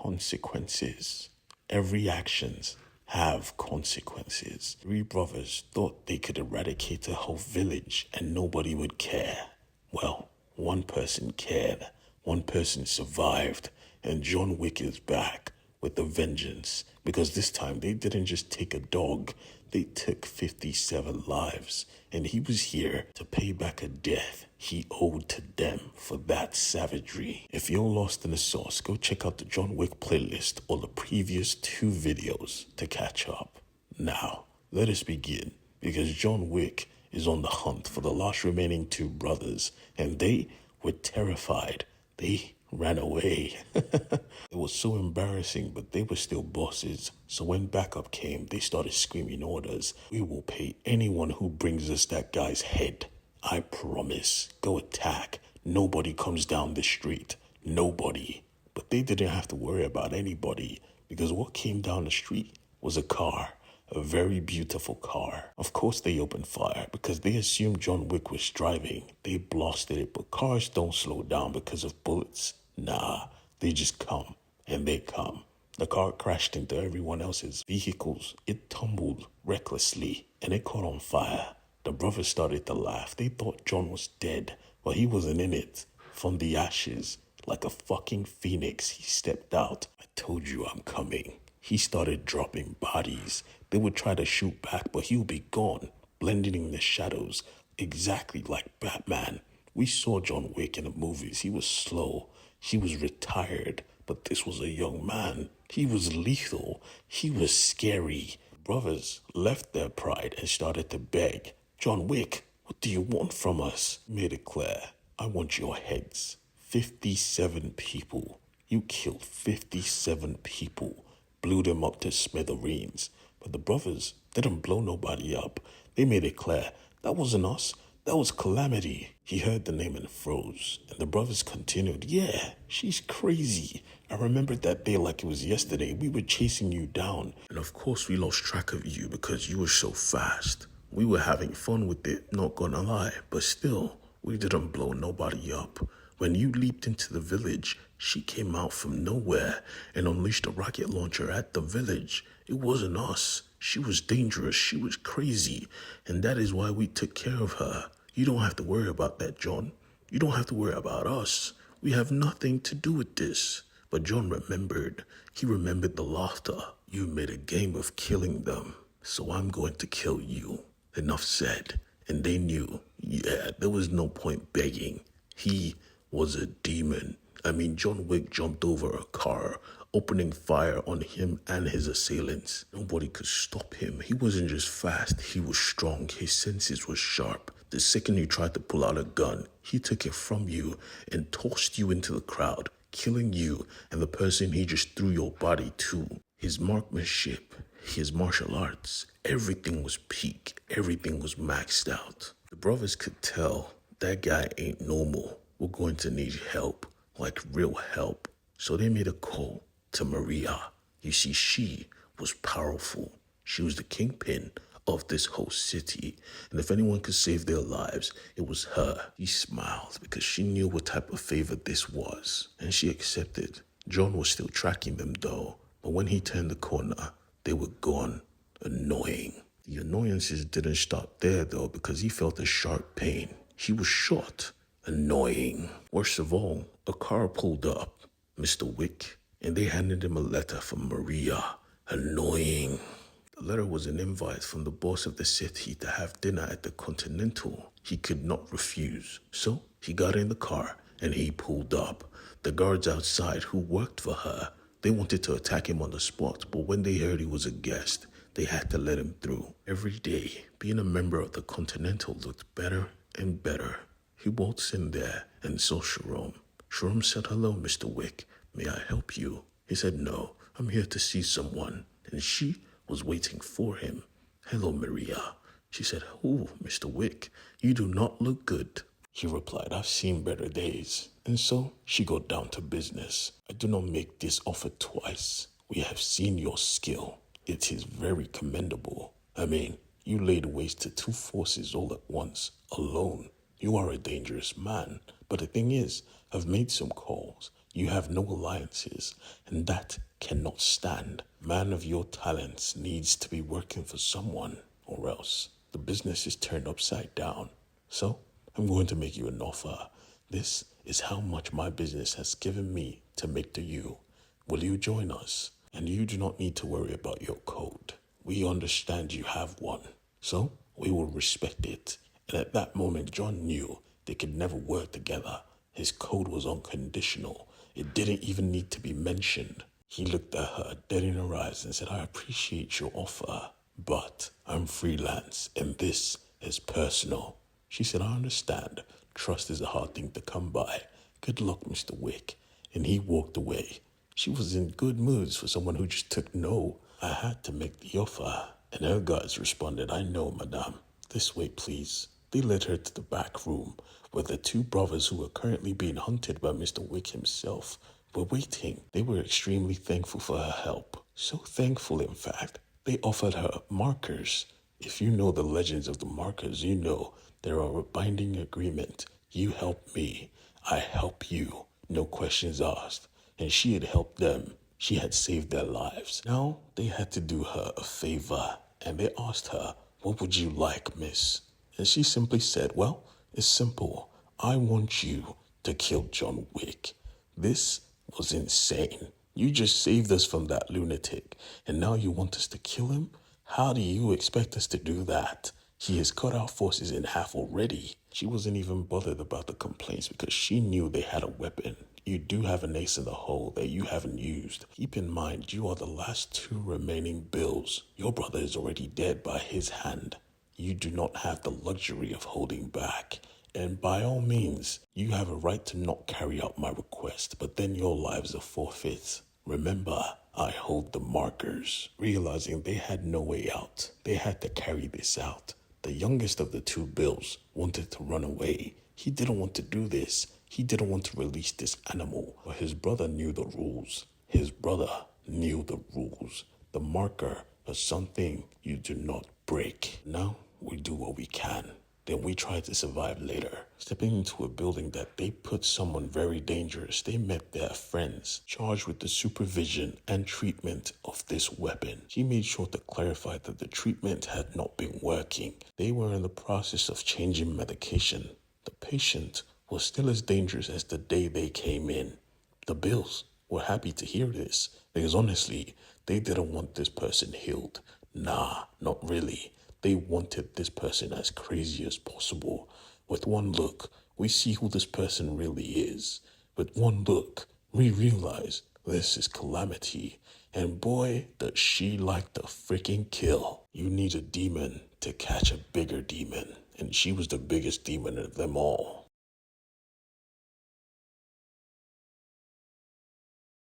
consequences. Every actions have consequences. Three brothers thought they could eradicate a whole village and nobody would care. Well, one person cared, one person survived, and John Wick is back with a vengeance because this time they didn't just take a dog, they took 57 lives, and he was here to pay back a death he owed to them for that savagery. If you're lost in the sauce, go check out the John Wick playlist or the previous 2 videos to catch up. Now, let us begin, because John Wick is on the hunt for the last remaining 2 brothers, and they were terrified. They ran away. It was so embarrassing, but they were still bosses. So when backup came, they started screaming orders. We will pay anyone who brings us that guy's head. I promise. Go attack. Nobody comes down the street. Nobody. But they didn't have to worry about anybody, because what came down the street was a car. A very beautiful car. Of course they opened fire because they assumed John Wick was driving. They blasted it, but cars don't slow down because of bullets. Nah, they just come, and they come. The car crashed into everyone else's vehicles. It tumbled recklessly, and it caught on fire. The brothers started to laugh. They thought John was dead, but he wasn't in it. From the ashes, like a fucking phoenix, he stepped out. I told you I'm coming. He started dropping bodies. They would try to shoot back, but he would be gone, blending in the shadows, exactly like Batman. We saw John Wick in the movies. He was slow. He was retired, but this was a young man. He was lethal. He was scary. Brothers left their pride and started to beg. John Wick, what do you want from us? Made it clear. I want your heads. 57 people. You killed 57 people. Blew them up to smithereens. But the brothers didn't blow nobody up. They made it clear that wasn't us. That was Calamity. He heard the name and froze. And the brothers continued, yeah, she's crazy. I remember that day like it was yesterday. We were chasing you down. And of course we lost track of you because you were so fast. We were having fun with it, not gonna lie. But still, we didn't blow nobody up. When you leaped into the village, she came out from nowhere and unleashed a rocket launcher at the village. It wasn't us. She was dangerous. She was crazy. And that is why we took care of her. You don't have to worry about that, John. You don't have to worry about us. We have nothing to do with this. But John remembered. He remembered the laughter. You made a game of killing them. So I'm going to kill you. Enough said. And they knew, yeah, there was no point begging. He was a demon. I mean, John Wick jumped over a car, opening fire on him and his assailants. Nobody could stop him. He wasn't just fast, he was strong. His senses were sharp. The second you tried to pull out a gun, he took it from you and tossed you into the crowd, killing you and the person he just threw your body to. His marksmanship, his martial arts, everything was peak. Everything was maxed out. The brothers could tell that guy ain't normal. We're going to need help, like real help. So they made a call to Maria. You see, she was powerful. She was the kingpin of this whole city. And if anyone could save their lives, it was her. She smiled because she knew what type of favor this was. And she accepted. John was still tracking them though. But when he turned the corner, they were gone. Annoying. The annoyances didn't stop there though, because he felt a sharp pain. He was shot. Annoying. Worst of all, a car pulled up, Mr. Wick, and they handed him a letter from Maria. Annoying. The letter was an invite from the boss of the city to have dinner at the Continental. He could not refuse. So he got in the car and he pulled up. The guards outside who worked for her, they wanted to attack him on the spot, but when they heard he was a guest, they had to let him through. Every day, being a member of the Continental looked better and better. He waltzed in there and saw Sharon. Sharon said, hello, Mr. Wick. May I help you? He said, no, I'm here to see someone. And she was waiting for him. Hello, Maria. She said, oh, Mr. Wick, you do not look good. He replied, I've seen better days. And so she got down to business. I do not make this offer twice. We have seen your skill. It is very commendable. I mean, you laid waste to 2 forces all at once, alone. You are a dangerous man. But the thing is, I've made some calls. You have no alliances, and that cannot stand. Man of your talents needs to be working for someone, or else the business is turned upside down. So, I'm going to make you an offer. This is how much my business has given me to make to you. Will you join us? And you do not need to worry about your code. We understand you have one. So, we will respect it. And at that moment, John knew they could never work together. His code was unconditional. It didn't even need to be mentioned. He looked at her dead in her eyes and said, I appreciate your offer, but I'm freelance and this is personal. She said, I understand. Trust is a hard thing to come by. Good luck, Mr. Wick. And he walked away. She was in good moods for someone who just took no. I had to make the offer. And her guards responded, I know, madame. This way, please. They led her to the back room, where the two brothers who were currently being hunted by Mr. Wick himself were waiting. They were extremely thankful for her help. So thankful, in fact, they offered her markers. If you know the legends of the markers, you know there are a binding agreement. You help me, I help you. No questions asked. And she had helped them. She had saved their lives. Now they had to do her a favor, and they asked her, what would you like, miss? And she simply said, well, it's simple. I want you to kill John Wick. This was insane. You just saved us from that lunatic, and now you want us to kill him? How do you expect us to do that? He has cut our forces in half already. She wasn't even bothered about the complaints because she knew they had a weapon. You do have an ace in the hole that you haven't used. Keep in mind, you are the last two remaining bills. Your brother is already dead by his hand. You do not have the luxury of holding back. And by all means, you have a right to not carry out my request, but then your lives are forfeit. Remember, I hold the markers. Realizing they had no way out, they had to carry this out. The youngest of the two bills wanted to run away. He didn't want to do this. He didn't want to release this animal, but his brother knew the rules. His brother knew the rules. The marker is something you do not break. Now we do what we can. Then we try to survive later. Stepping into a building that they put someone very dangerous, they met their friends charged with the supervision and treatment of this weapon. She made sure to clarify that the treatment had not been working. They were in the process of changing medication. The patient was still as dangerous as the day they came in. The Bills were happy to hear this because honestly, they didn't want this person healed. Nah, not really. They wanted this person as crazy as possible. With one look, we see who this person really is. With one look, we realize this is Calamity. And boy, does she like to freaking kill. You need a demon to catch a bigger demon. And she was the biggest demon of them all.